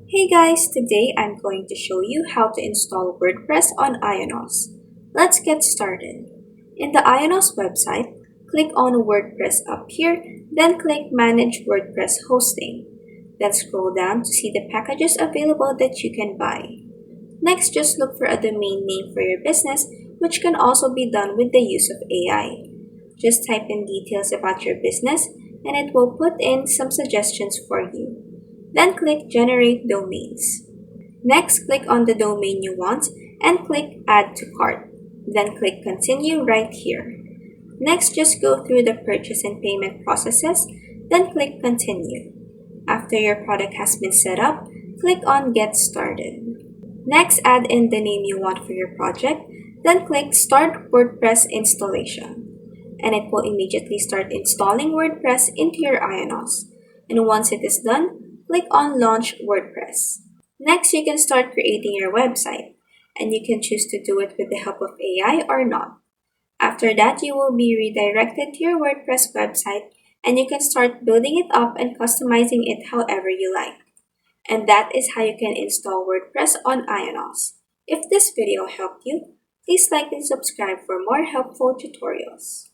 Hey guys, today I'm going to show you how to install WordPress on Ionos. Let's get started. In the Ionos website, click on WordPress up here, then click Manage WordPress Hosting. Then scroll down to see the packages available that you can buy. Next, just look for a domain name for your business, which can also be done with the use of AI. Just type in details about your business, and it will put in some suggestions for you. Then click Generate Domains. Next, click on the domain you want and click Add to Cart. Then click Continue right here. Next, just go through the purchase and payment processes, then click Continue. After your product has been set up, click on Get Started. Next, add in the name you want for your project, then click Start WordPress Installation. And it will immediately start installing WordPress into your Ionos. And once it is done, click on Launch WordPress. Next, you can start creating your website, and you can choose to do it with the help of AI or not. After that, you will be redirected to your WordPress website, and you can start building it up and customizing it however you like. And that is how you can install WordPress on Ionos. If this video helped you, please like and subscribe for more helpful tutorials.